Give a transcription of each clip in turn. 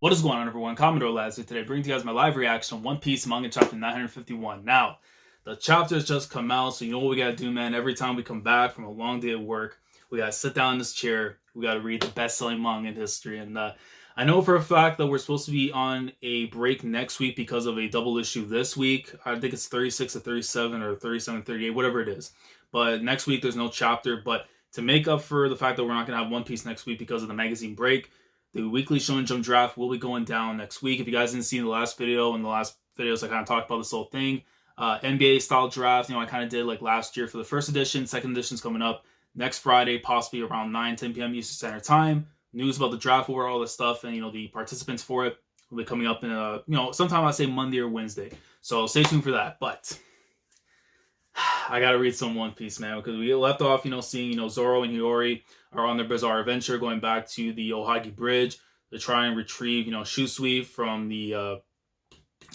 What is going on, everyone? Commodore Lads here today, bringing to you guys my live reaction on One Piece manga chapter 951. Now, the chapter has just come out, so you know what we gotta do, man. Every time we come back from a long day of work, we gotta sit down in this chair, we gotta read the best-selling manga in history. And I know for a fact that we're supposed to be on a break next week because of a double issue this week. I think it's 36 or 37 or 37, 38, whatever it is. But next week, there's no chapter. But to make up for the fact that we're not gonna have One Piece next week because of the magazine break, the weekly Shonen Jump draft will be going down next week. If you guys didn't see the last video, in the last videos I kind of talked about this whole thing. NBA style draft, I kind of did like last year for the first edition. Second edition's coming up next Friday, possibly around 9-10 p.m. Eastern Standard Time. News about the draft order, all this stuff, and the participants for it will be coming up in sometime I say Monday or Wednesday. So stay tuned for that. But I gotta read some One Piece, man, because we left off, seeing, Zoro and Hiyori are on their bizarre adventure going back to the Ohagi Bridge to try and retrieve, Shusui from the,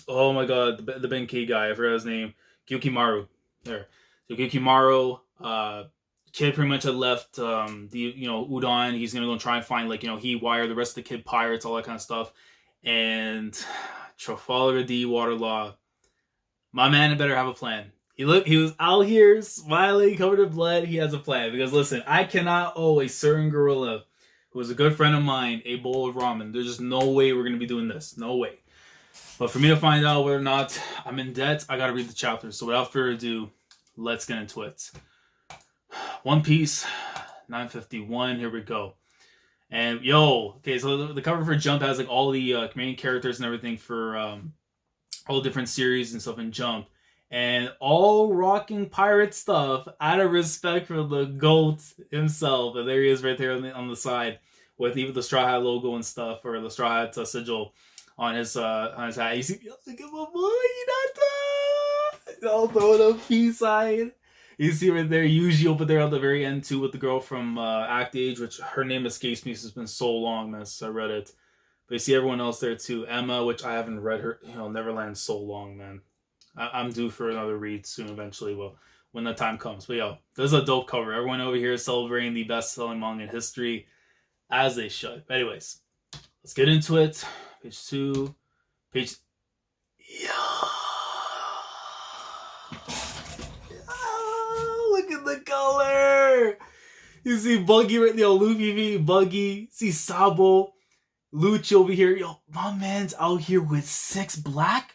oh my god, the Benkei guy, I forgot his name, Gyukimaru. There. So Gyukimaru, Kid pretty much had left, Udon. He's gonna go try and find, Hiwire, the rest of the Kid Pirates, all that kind of stuff. And Trafalgar D. Waterlaw, my man had better have a plan. He was out here smiling, covered in blood. He has a plan. Because listen, I cannot owe a certain gorilla who is a good friend of mine a bowl of ramen. There's just no way we're going to be doing this. No way. But for me to find out whether or not I'm in debt, I got to read the chapters. So without further ado, let's get into it. One Piece, 951. Here we go. And okay, so the cover for Jump has like all the main characters and everything for all different series and stuff in Jump. And all rocking pirate stuff out of respect for the GOAT himself. And there he is right there on the side with even the Straw Hat logo and stuff, or the Straw Hat sigil on his hat. You see, look at my boy, Hinata! I'll throw it up, peace sign. You see right there, Yuji over there at the very end too with the girl from Act Age, which her name escapes me. It's been so long, man, since I read it. But you see everyone else there too. Emma, which I haven't read her, Neverland so long, man. I'm due for another read soon, eventually, when the time comes. But this is a dope cover. Everyone over here is celebrating the best-selling manga in history, as they should. But anyways, let's get into it. Page 2. Look at the color! You see Buggy right there, Luffy v Buggy. See Sabo, Lucci over here. My man's out here with 6 black.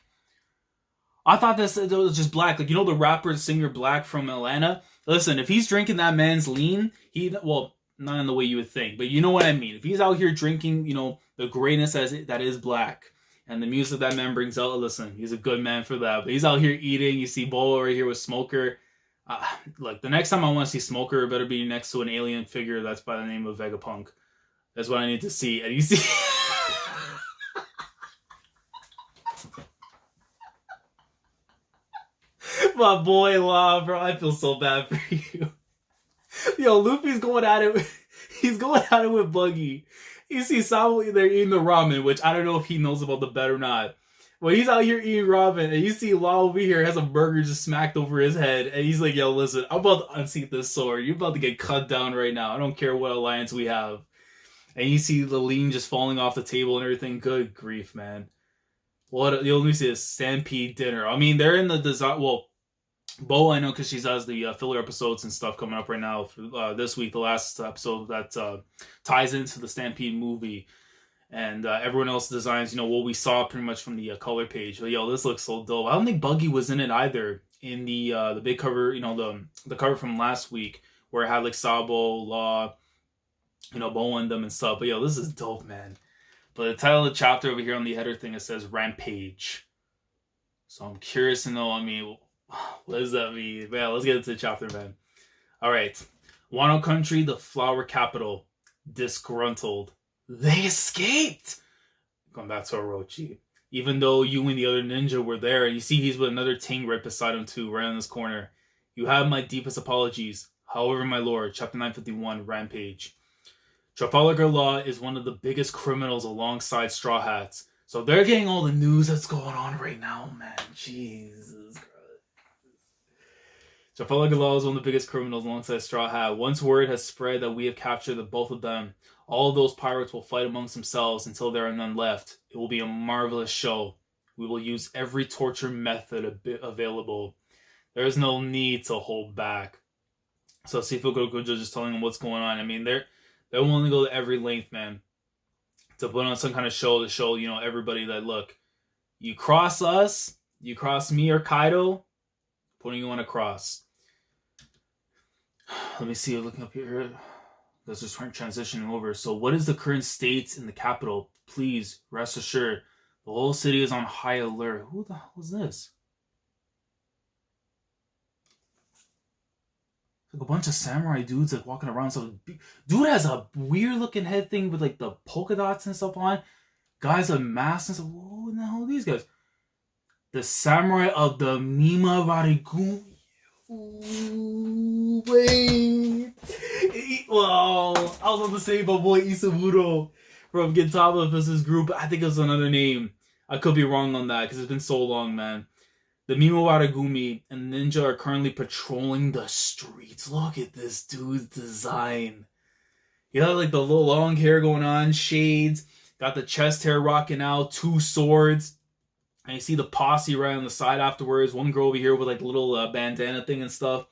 I thought this was just black. Like, the rapper, singer Black from Atlanta? Listen, if he's drinking that man's lean, not in the way you would think, but you know what I mean. If he's out here drinking, the greatness that is Black, and the music that man brings out, listen, he's a good man for that. But he's out here eating. You see Bolo right here with Smoker. Look, the next time I want to see Smoker, it better be next to an alien figure that's by the name of Vegapunk. That's what I need to see. And you see... My boy Law, bro, I feel so bad for you. Luffy's going at it. He's going at it with Buggy. You see Sabo there eating the ramen, which I don't know if he knows about the bet or not. But he's out here eating ramen, and you see Law over here has a burger just smacked over his head, and he's like, listen, I'm about to unseat this sword. You're about to get cut down right now. I don't care what alliance we have. And you see the lean just falling off the table and everything. Good grief, man. Let me see this Stampede dinner. I mean, they're in the design. Well, Bo, I know because she has the filler episodes and stuff coming up right now for this week, the last episode that ties into the Stampede movie. And everyone else designs, what we saw pretty much from the color page. But this looks so dope. I don't think Buggy was in it either in the big cover, the cover from last week where it had like Sabo, Law, Bo and them and stuff. But this is dope, man. But the title of the chapter over here on the header thing, it says Rampage. So I'm curious to know, what does that mean? Man, let's get into the chapter, man. Alright. Wano Country, the flower capital. Disgruntled. They escaped! Going back to Orochi. Even though you and the other ninja were there, you see he's with another Ting right beside him too, right in this corner. You have my deepest apologies. However, my lord, chapter 951, Rampage. Trafalgar Law is one of the biggest criminals alongside Straw Hats. So they're getting all the news that's going on right now, man. Jesus Christ. Trafalgar is one of the biggest criminals alongside Straw Hat. Once word has spread that we have captured the both of them, all of those pirates will fight amongst themselves until there are none left. It will be a marvelous show. We will use every torture method available. There is no need to hold back. So Sifu Gokujo just telling them what's going on. I mean, they're willing to go to every length, man, to put on some kind of show to show, everybody that, look, you cross us, you cross me or Kaido, putting you on a cross. Let me see, looking up here. Let's just transitioning over. So what is the current state in the capital? Please, rest assured, the whole city is on high alert. Who the hell is this? Like a bunch of samurai dudes like walking around. So dude has a weird looking head thing with like the polka dots and stuff on. Guys with masks and stuff. Who the hell are these guys? The samurai of the Mima Varigumi. Ooh, wait. Well, I was about to say my boy Isaburo from Gintama vs. Group. I think it was another name. I could be wrong on that because it's been so long, man. The Mima Waragumi and Ninja are currently patrolling the streets. Look at this dude's design. You got like the little long hair going on, shades, got the chest hair rocking out, 2 swords. And you see the posse right on the side afterwards. One girl over here with like a little bandana thing and stuff.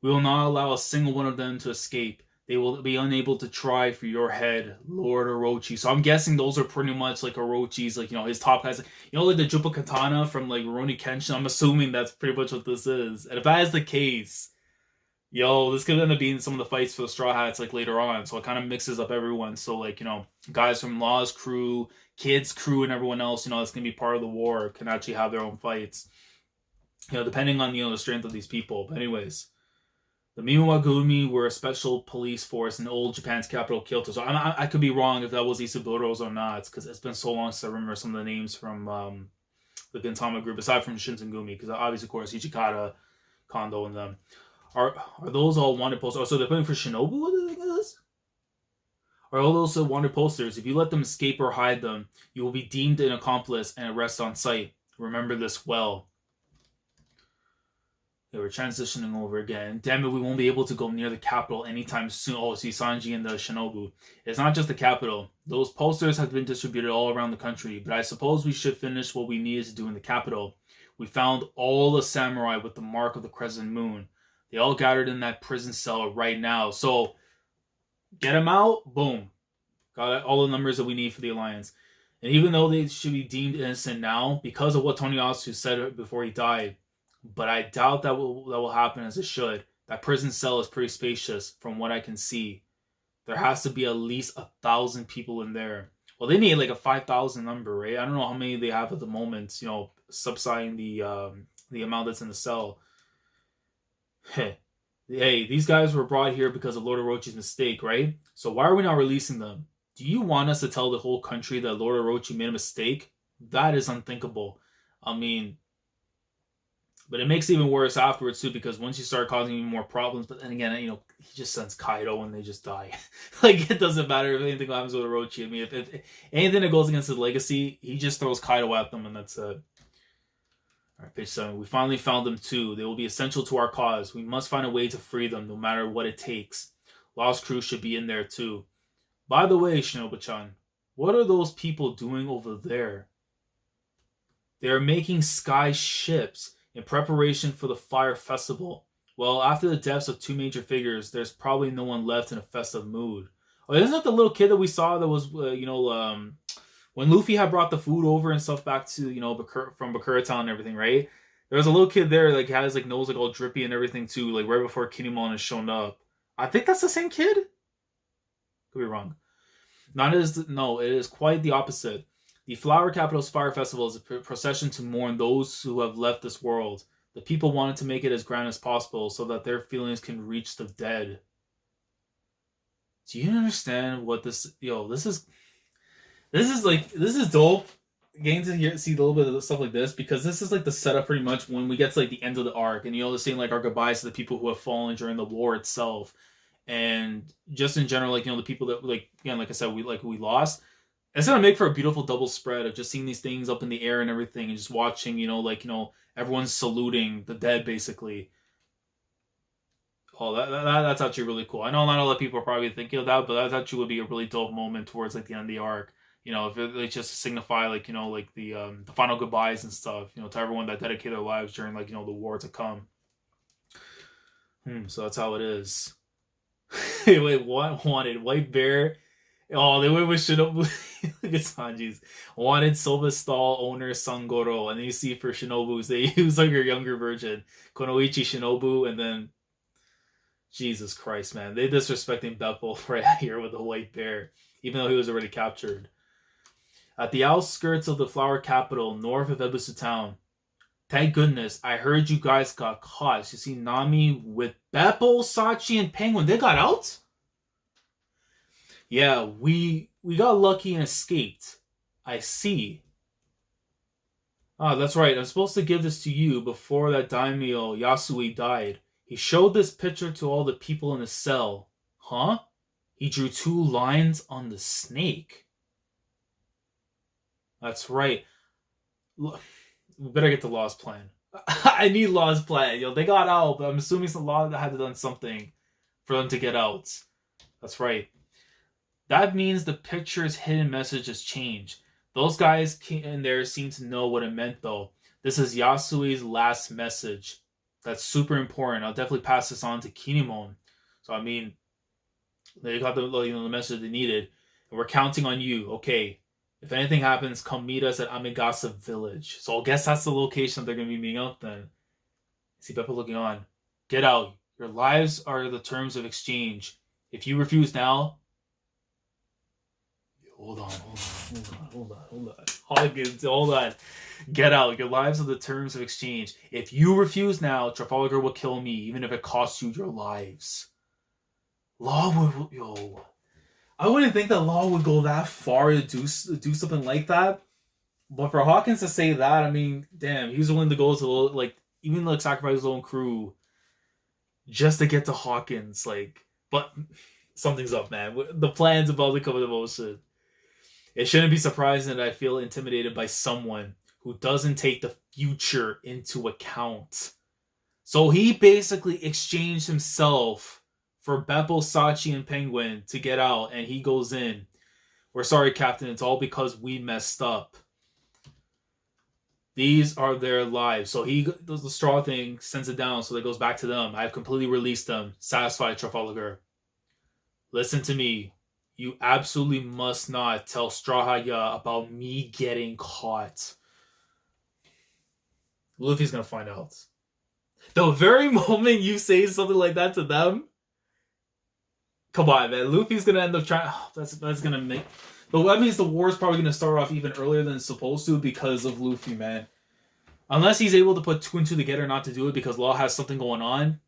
We will not allow a single one of them to escape. They will be unable to try for your head, Lord Orochi. So I'm guessing those are pretty much like Orochi's, like, his top guys. Like the Jupa Katana from like Rurouni Kenshin. I'm assuming that's pretty much what this is. And if that is the case, this could end up being some of the fights for the Straw Hats like later on. So it kind of mixes up everyone. So like, guys from Law's crew, Kid's crew, and everyone else, that's going to be part of the war can actually have their own fights. Depending on, the strength of these people. But anyways. The Miwagumi were a special police force in old Japan's capital, Kyoto. So I could be wrong if that was Isaburo's or not, because it's been so long since I remember some of the names from the Gintama group, aside from Shinsengumi, because obviously, of course, Ichikata, Kondo, and them. Are those all wanted posters? Oh, so they're playing for Shinobu, what I guess? Are all those wanted posters? If you let them escape or hide them, you will be deemed an accomplice and arrested on sight. Remember this well. Okay, we're transitioning over again. Damn it, we won't be able to go near the capital anytime soon. Oh, see Sanji and the Shinobu. It's not just the capital. Those posters have been distributed all around the country, but I suppose we should finish what we needed to do in the capital. We found all the samurai with the mark of the crescent moon. They all gathered in that prison cell right now. So, get them out. Boom. Got all the numbers that we need for the Alliance. And even though they should be deemed innocent now, because of what Toniyasu said before he died, but I doubt that will happen as it should. That prison cell is pretty spacious from what I can see. There has to be at least 1,000 people in there. Well, they need like a 5,000 number, right? I don't know how many they have at the moment, subsiding the amount that's in the cell. Hey, these guys were brought here because of Lord Orochi's mistake, right? So why are we not releasing them? Do you want us to tell the whole country that Lord Orochi made a mistake? That is unthinkable. I mean, but it makes it even worse afterwards too, because once you start causing even more problems, but then again, he just sends Kaido and they just die. Like, it doesn't matter if anything happens with Orochi. I mean, if anything that goes against his legacy, he just throws Kaido at them and that's it. Alright, page 7. We finally found them too. They will be essential to our cause. We must find a way to free them, no matter what it takes. Lost crew should be in there too. By the way, Shinobu-chan, what are those people doing over there? They are making sky ships in preparation for the Fire Festival. Well, after the deaths of 2 major figures, there's probably no one left in a festive mood. Oh, isn't that the little kid that we saw that was, when Luffy had brought the food over and stuff back to, from Bakura Town and everything, right? There was a little kid there, like, had his, like, nose, like, all drippy and everything, too, like, right before Kinemon has shown up. I think that's the same kid? Could be wrong. No, it is quite the opposite. The Flower Capital's Fire Festival is a procession to mourn those who have left this world. The people wanted to make it as grand as possible so that their feelings can reach the dead. Do you understand what this... This is dope. Getting to see a little bit of stuff like this, because this is like the setup pretty much when we get to like the end of the arc, and the saying like our goodbyes to the people who have fallen during the war itself, and just in general, like the people that like I said we lost. It's gonna make for a beautiful double spread of just seeing these things up in the air and everything, and just watching everyone's saluting the dead basically. Oh, that's actually really cool. I know not a lot of people are probably thinking of that, but that actually would be a really dope moment towards like the end of the arc. If it like just to signify like like the final goodbyes and stuff. To everyone that dedicated their lives during like the war to come. So that's how it is. Wait, what wanted White Bear? Oh, they went with Shinobu. Look at Sanji's. Wanted Silva Stall owner Sangoro, and then you see for Shinobu's they use like your younger version, Konoichi Shinobu, and then Jesus Christ, man, they disrespecting Beppo right here with the White Bear, even though he was already captured. At the outskirts of the flower capital, north of Ebisu town. Thank goodness, I heard you guys got caught. So you see Nami with Beppo, Sachi, and Penguin. They got out? Yeah, we got lucky and escaped. I see. Ah, that's right. I'm supposed to give this to you before that daimyo Yasui died. He showed this picture to all the people in the cell. Huh? He drew 2 lines on the snake. That's right. We better get the Law's plan. I need Law's plan. They got out, but I'm assuming it's the Law that had to done something for them to get out. That's right. That means the picture's hidden message has changed. Those guys in there seem to know what it meant, though. This is Yasui's last message. That's super important. I'll definitely pass this on to Kinemon. So, they got the message they needed. And we're counting on you. Okay. If anything happens, come meet us at Amigasa Village. So I guess that's the location they're going to be meeting up then. See Beppo looking on. Get out. Your lives are the terms of exchange. If you refuse now... Hold on. Hawkins, hold on. Get out. Your lives are the terms of exchange. If you refuse now, Trafalgar will kill me, even if it costs you your lives. Law would... I wouldn't think that Law would go that far to do something like that. But for Hawkins to say that, damn, he was willing to go to even sacrifice his own crew just to get to Hawkins. But something's up, man. The plan's about to come into motion. It shouldn't be surprising that I feel intimidated by someone who doesn't take the future into account. So he basically exchanged himself for Beppo, Sachi, and Penguin to get out, and he goes in. We're sorry, Captain. It's all because we messed up. These are their lives. So he does the straw thing, sends it down, so it goes back to them. I've completely released them. Satisfied, Trafalgar. Listen to me. You absolutely must not tell Strahaya about me getting caught. Luffy's gonna find out. The very moment you say something like that to them, come on, man. Luffy's gonna end up trying... that's gonna make... But that means the war's probably gonna start off even earlier than it's supposed to because of Luffy, man. Unless he's able to put 2 and 2 together not to do it because Law has something going on.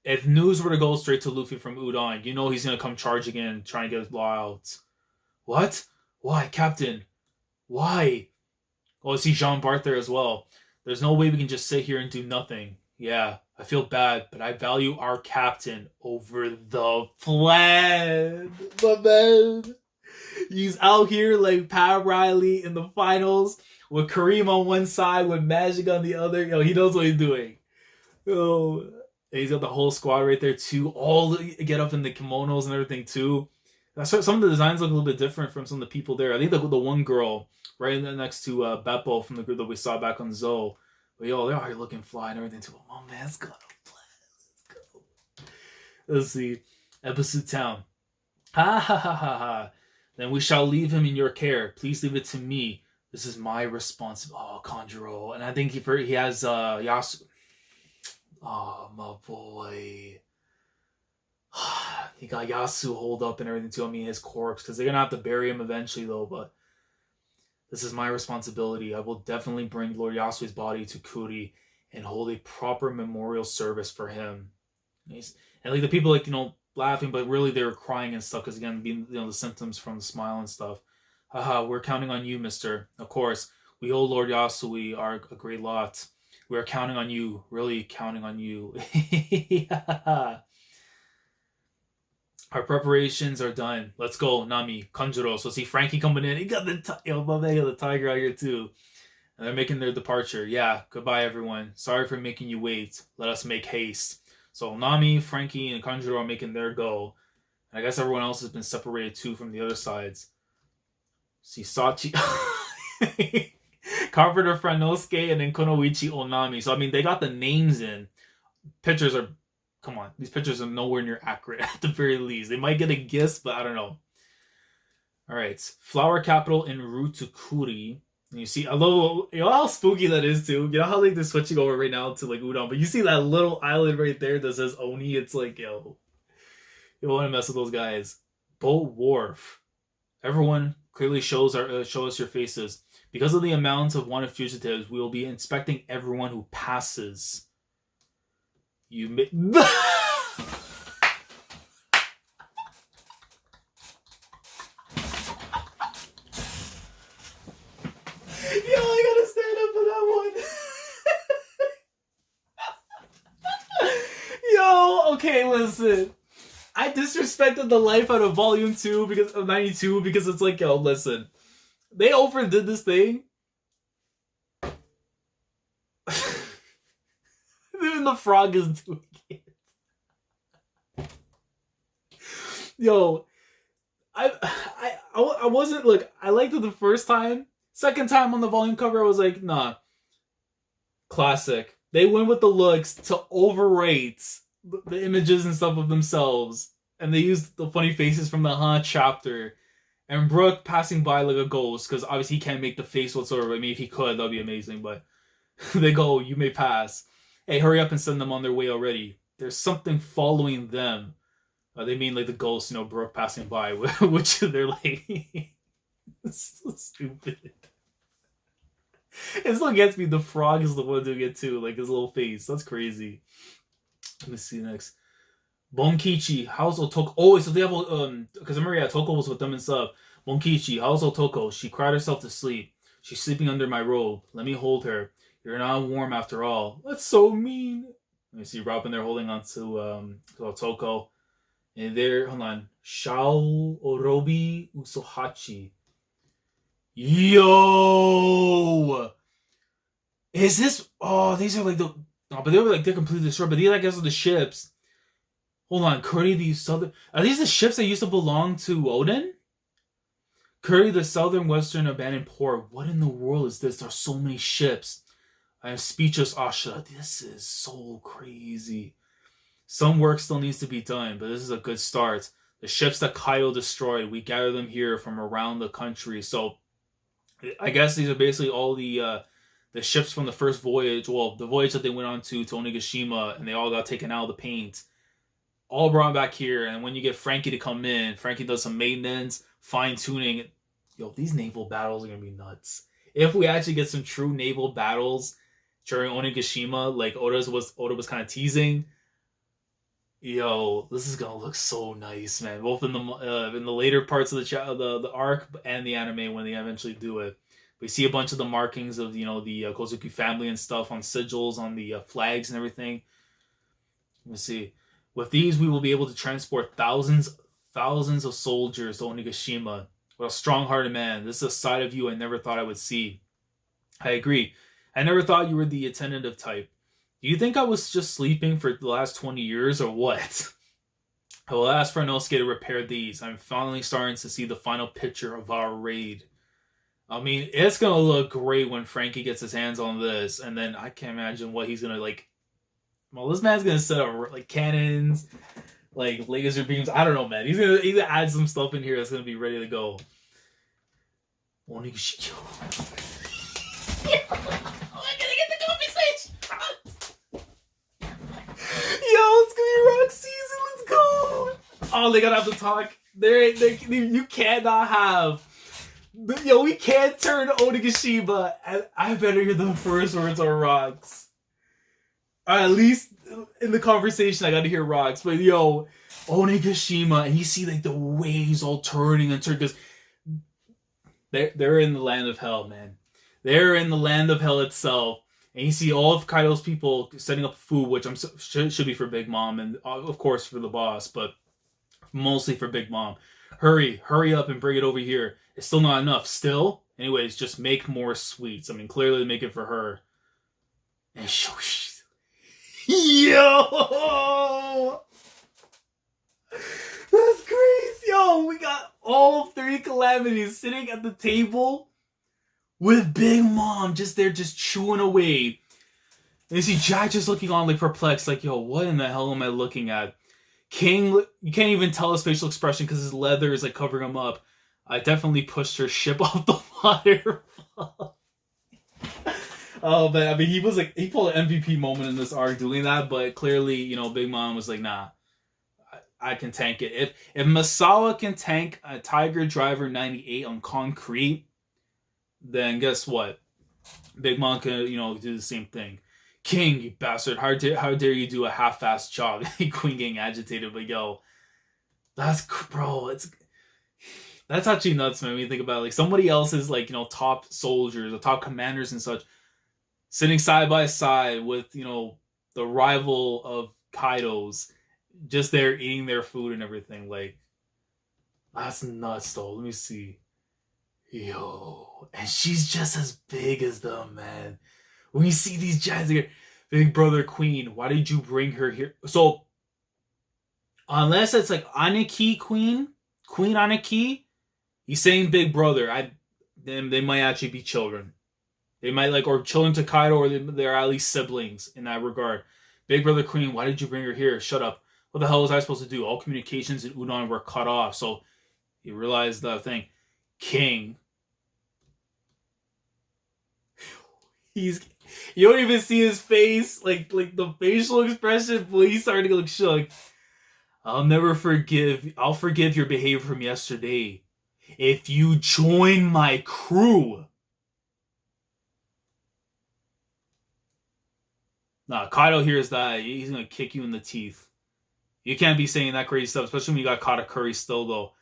If news were to go straight to Luffy from Udon, he's gonna come charging in, trying to get Law out. What? Why, Captain? Why? Oh, I see Jean Bart there as well. There's no way we can just sit here and do nothing. Yeah, I feel bad, but I value our captain over the plan. But man, he's out here like Pat Riley in the finals with Kareem on one side, with Magic on the other. He knows what he's doing. He's got the whole squad right there too. All get up in the kimonos and everything too. Some of the designs look a little bit different from some of the people there. I think the one girl right next to Beppo from the group that we saw back on Zoe. But they're already looking fly and everything too. Oh man, let's go. Let's see. Ebisu Town. Ha ha ha ha ha. Then we shall leave him in your care. Please leave it to me. This is my responsibility. Oh, Kanjuro. And I think he has Yasu. Oh, my boy. He got Yasu holed up and everything too. His corpse. Because they're going to have to bury him eventually, though. But this is my responsibility. I will definitely bring Lord Yasui's body to Kuri and hold a proper memorial service for him. And the people, laughing, but really they were crying and stuff. Because, again, being, the symptoms from the smile and stuff. Haha, we're counting on you, mister. Of course, we owe Lord Yasui a great lot. We're counting on you. Really counting on you. Our preparations are done. Let's go, Nami, Kanjuro. So see Frankie coming in. He got the tiger out here too. And they're making their departure. Yeah, goodbye everyone. Sorry for making you wait. Let us make haste. So Nami, Frankie, and Kanjuro are making their go. And I guess everyone else has been separated too from the other sides. See Sachi, Carpenter Franosuke, and then Kunoichi Onami. So I mean, they got the names in. Pictures are, come on, these pictures are nowhere near accurate at the very least. They might get a guess, but I don't know. All right, Flower Capital in Rutukuri. And you see, I love, you know how spooky that is too. You know how like they're switching over right now to like udon, but you see that little island right there that says Oni. It's like, yo, you want to mess with those guys. Boat Wharf. Everyone clearly show us your faces. Because of the amount of wanted fugitives, we will be inspecting everyone who passes. You may... Yo, I gotta stand up for that one. Yo, okay, listen. I disrespected the life out of Volume 2 because of 92 because it's like, yo, listen. They overdid this thing. Even the frog is doing it. Yo, I wasn't, look, I liked it the first time. Second time on the volume cover, I was like, nah. Classic. They went with the looks to overrate the images and stuff of themselves, and they used the funny faces from the chapter, and Brooke passing by like a ghost, because obviously he can't make the face whatsoever. I mean, if he could, that'd be amazing, but they go, you may pass. Hey, hurry up and send them on their way already. There's something following them. They mean like the ghost, you know, Brooke passing by, which they're like, it's so stupid. It still gets me, the frog is the one doing it too, like his little face. That's crazy. Let me see next. Bonkichi, how's Otoko? Oh, so they have because remember, yeah, Toko was with them and stuff. Bonkichi, how's Otoko? She cried herself to sleep. She's sleeping under my robe. Let me hold her. You're not warm after all. That's so mean. Let me see, Robin there holding on to Otoko. And there, hold on. Shao Orobi Usohachi. Yo! Is this... Oh, these are like the... Oh, but they were like, they're completely destroyed. But these, I guess, are the ships. Hold on. Curry, the southern... Are these the ships that used to belong to Odin? Curry, the southern western abandoned port. What in the world is this? There are so many ships. I am speechless, Asha. This is so crazy. Some work still needs to be done, but this is a good start. The ships that Kaido destroyed, we gather them here from around the country. So, I guess these are basically all the ships from the first voyage. Well, the voyage that they went on to Onigashima, and they all got taken out of the paint. All brought back here, and when you get Frankie to come in, Frankie does some maintenance, fine-tuning. Yo, these naval battles are going to be nuts. If we actually get some true naval battles during Onigashima, like Oda was kind of teasing, yo, this is gonna look so nice, man. Both in the later parts of the arc and the anime when they eventually do it. We see a bunch of the markings of, you know, the Kozuki family and stuff on sigils, on the flags and everything. Let me see. With these, we will be able to transport thousands of soldiers to Onigashima. What a strong-hearted man. This is a side of you I never thought I would see. I agree. I never thought you were the attentive type. Do you think I was just sleeping for the last 20 years or what? I will ask Franosuke to repair these. I'm finally starting to see the final picture of our raid. I mean, it's going to look great when Frankie gets his hands on this. And then I can't imagine what he's going to, like... Well, this man's going to set up, like, cannons, like, laser beams. I don't know, man. He's gonna add some stuff in here that's going to be ready to go. It's gonna be rock season. Let's go. Oh, they gotta have to talk. You cannot have. Yo, we can't turn Onigashima. I better hear the first words are rocks. Or at least in the conversation, I gotta hear rocks. But yo, Onigashima, and you see like the waves all turning and turning because they're in the land of hell, man. They're in the land of hell itself. And you see all of Kaido's people setting up food, which should be for Big Mom and of course for the boss, but mostly for Big Mom. Hurry up and bring it over here. It's still not enough. Still? Anyways, just make more sweets. I mean, clearly make it for her. And yo! all three calamities sitting at the table with Big Mom just there, just chewing away. And you see Jack just looking on like perplexed, like, yo, what in the hell am I looking at? King, you can't even tell his facial expression because his leather is like covering him up. I definitely pushed her ship off the waterfall. Oh, but I mean, he pulled an MVP moment in this arc doing that, but clearly, you know, Big Mom was like, nah, I can tank it. If Masawa can tank a Tiger Driver 98 on concrete, then guess what? Big Mom can, you know, do the same thing. King, you bastard, how dare you do a half-assed job? Queen getting agitated, but yo, that's actually nuts, man. When you think about it. Like somebody else's, like, you know, top soldiers or top commanders and such, sitting side by side with, you know, the rival of Kaido's, just there eating their food and everything. Like, that's nuts, though. Let me see. Yo, and she's just as big as them, man. When you see these giants here, Big Brother Queen, why did you bring her here? So, unless it's like Aniki Queen Aniki, he's saying Big Brother. Then they might actually be children. They might like, or children to Kaido, or they're at least siblings in that regard. Big Brother Queen, why did you bring her here? Shut up. What the hell was I supposed to do? All communications in Udon were cut off. So, he realized the thing. King. You don't even see his face, like the facial expression, but he's starting to look shook. I'll forgive your behavior from yesterday. If you join my crew. Nah, Kaido hears that, he's gonna kick you in the teeth. You can't be saying that crazy stuff, especially when you got Katakuri still, though.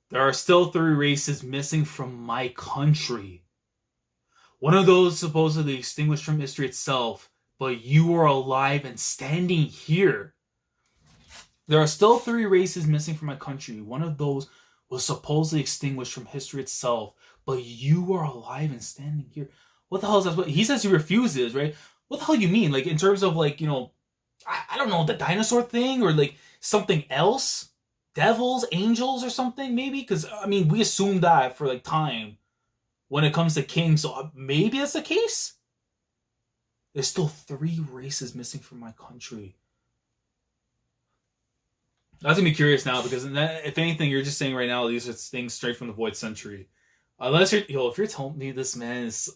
There are still 3 races missing from my country. One of those supposedly extinguished from history itself, but you are alive and standing here. There are still 3 races missing from my country. One of those was supposedly extinguished from history itself, but you are alive and standing here. What the hell is that? He says he refuses, right? What the hell you mean? Like, in terms of, like, you know, I don't know, the dinosaur thing, or like something else? Devils, angels, or something, maybe? Because, I mean, we assume that for, like, time when it comes to King, so maybe that's the case? There's still 3 races missing from my country. I was gonna be curious now, because if anything, you're just saying right now these are things straight from the Void Century. Unless if you're telling me this man is...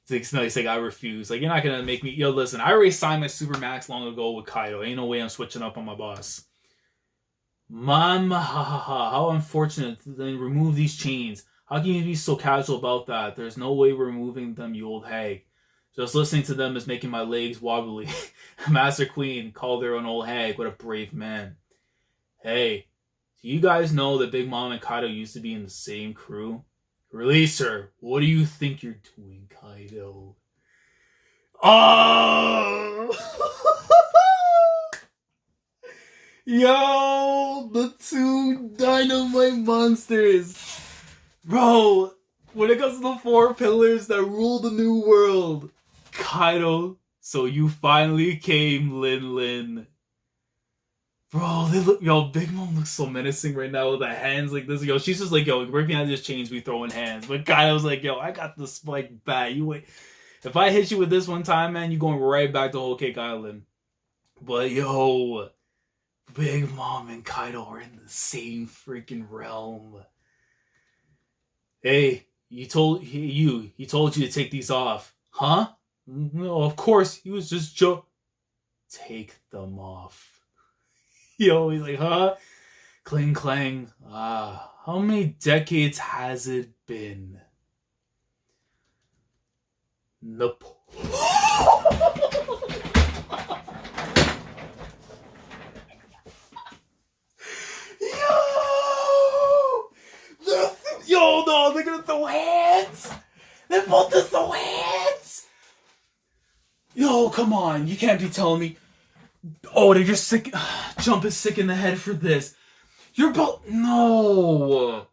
He's like, I refuse. Like, you're not gonna make me... Yo, listen, I already signed my Supermax long ago with Kaido. Ain't no way I'm switching up on my boss. Mom, how unfortunate. Then remove these chains. How can you be so casual about that? There's no way we're removing them, you old hag. Just listening to them is making my legs wobbly. Master Queen called her an old hag. What a brave man. Hey, do you guys know that Big Mom and Kaido used to be in the same crew? Release her. What do you think you're doing, Kaido? Oh! Yo, the 2 dynamite monsters. Bro, when it comes to the 4 pillars that rule the new world, Kaido, so you finally came, Lin Lin. Bro, Big Mom looks so menacing right now with the hands like this. Yo, she's just like, yo, right behind this chains, we throwing hands. But Kaido's like, yo, I got the spike back. You wait. If I hit you with this one time, man, you going right back to Whole Cake Island. But yo, Big Mom and Kaido are in the same freaking realm. Hey, he told you to take these off. Huh? No, of course, he was just take them off. Yo, he's like, huh? Clang, clang. How many decades has it been? Yo! Yo, no, they're gonna throw hands! They're both to throw hands! Yo, come on, you can't be telling me... Oh, they're just sick. Jump is sick in the head for this. You're about... No.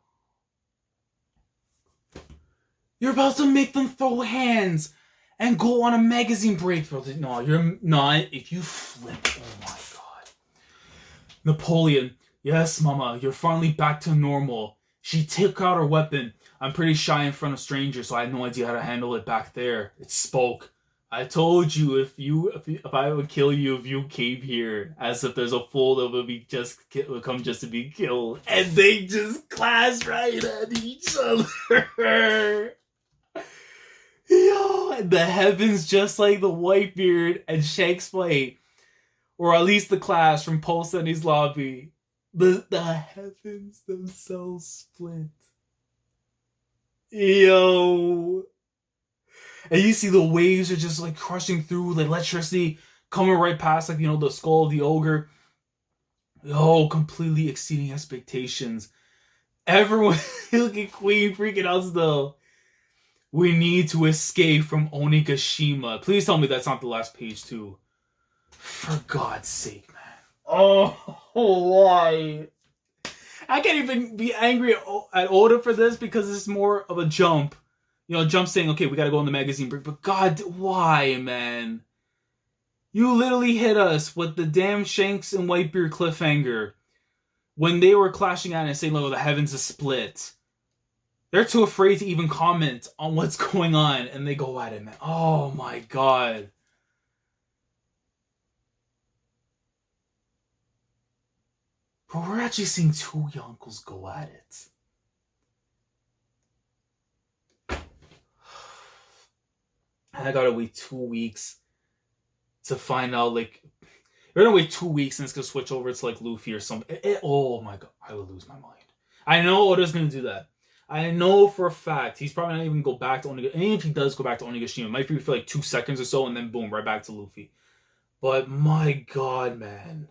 You're about to make them throw hands and go on a magazine break. No, you're not. If you flip... Oh, my God. Napoleon, Yes, Mama, you're finally back to normal. She took out her weapon. I'm pretty shy in front of strangers, so I had no idea how to handle it back there. It spoke. I told you if I would kill you if you came here, as if there's a fool that would come just to be killed, and they just clash right at each other. Yo, and the heavens just like the Whitebeard and Shanks fight, or at least the clash from Paul Sunny's lobby. The heavens themselves split. Yo. And you see the waves are just like crushing through, the electricity coming right past, like, the skull of the ogre. Yo, completely exceeding expectations. Everyone, look at Queen freaking out still. We need to escape from Onigashima. Please tell me that's not the last page too. For God's sake, man. Oh, why? I can't even be angry at Oda for this because it's more of a jump. Jump saying, okay, we gotta go on the magazine break. But God, why, man? You literally hit us with the damn Shanks and Whitebeard cliffhanger when they were clashing at it and saying, look, the heavens are split. They're too afraid to even comment on what's going on, and they go at it, man. Oh my God. Bro, we're actually seeing two yonkels go at it. And I gotta wait 2 weeks to find out, like, we're gonna wait 2 weeks and it's gonna switch over to, like, Luffy or something. Oh my God, I will lose my mind. I know Oda's gonna do that. I know for a fact he's probably not even gonna go back to Onigashima. And if he does go back to Onigashima, it might be for like 2 seconds or so, and then boom, right back to Luffy. But my God, man.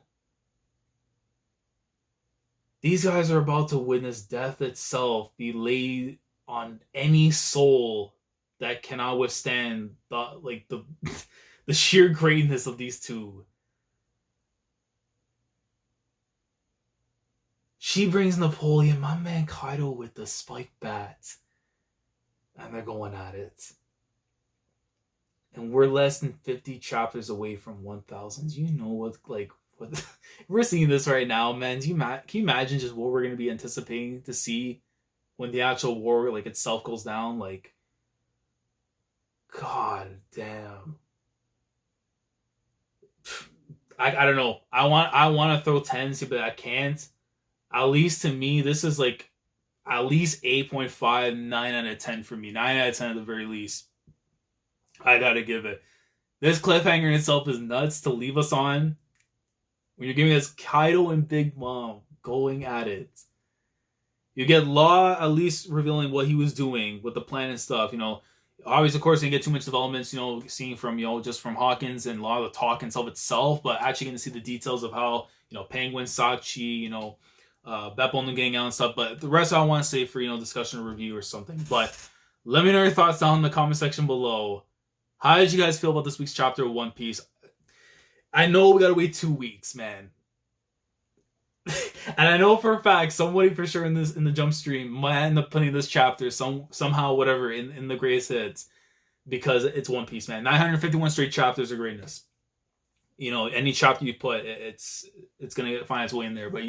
These guys are about to witness death itself be laid on any soul that cannot withstand the sheer greatness of these two. She brings Napoleon, my man Kaido with the spike bat. And they're going at it. And we're less than 50 chapters away from 1,000. You know what we're seeing this right now, man. Can you imagine just what we're going to be anticipating to see when the actual war itself goes down? Like, God damn. I don't know. I want to throw 10s, but I can't. At least to me, this is at least 8.5, 9 out of 10 for me. 9 out of 10 at the very least. I gotta give it. This cliffhanger in itself is nuts to leave us on. When you're giving us Kaido and Big Mom going at it. You get Law at least revealing what he was doing with the plan and stuff. Obviously, of course, didn't get too much developments, seeing from, just from Hawkins and Law, the talk itself, but actually getting to see the details of how, Penguin, Sachi, Beppo and getting out and stuff. But the rest I want to say for, discussion or review or something. But let me know your thoughts down in the comment section below. How did you guys feel about this week's chapter of One Piece? I know we gotta wait 2 weeks, man. And I know for a fact somebody for sure in the jump stream might end up putting this chapter somehow whatever in the greatest hits because it's One Piece, man. 951 straight chapters of greatness. Any chapter you put, it's gonna find its way in there. But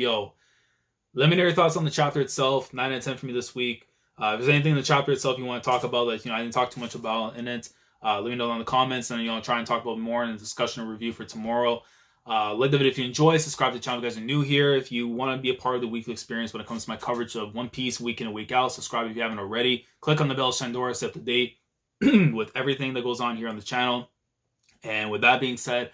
let me know your thoughts on the chapter itself. 9 out of 10 for me this week. If there's anything in the chapter itself you want to talk about that I didn't talk too much about in it, let me know in the comments, and try and talk about more in the discussion or review for tomorrow. Like the video if you enjoy, subscribe to the channel if you guys are new here. If you want to be a part of the weekly experience when it comes to my coverage of One Piece week in and week out, subscribe if you haven't already. Click on the bell, Shandora, stay up to date with everything that goes on here on the channel. And with that being said,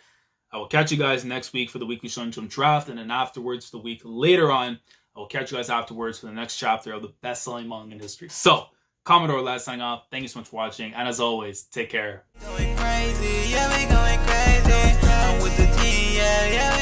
I will catch you guys next week for the weekly Shonen Jump draft, and then afterwards, the week later on, I will catch you guys afterwards for the next chapter of the best-selling manga in history. So, Commodore last signing off. Thank you so much for watching, and as always, take care. Going crazy, yeah, we going crazy. I'm with the team, yeah, yeah.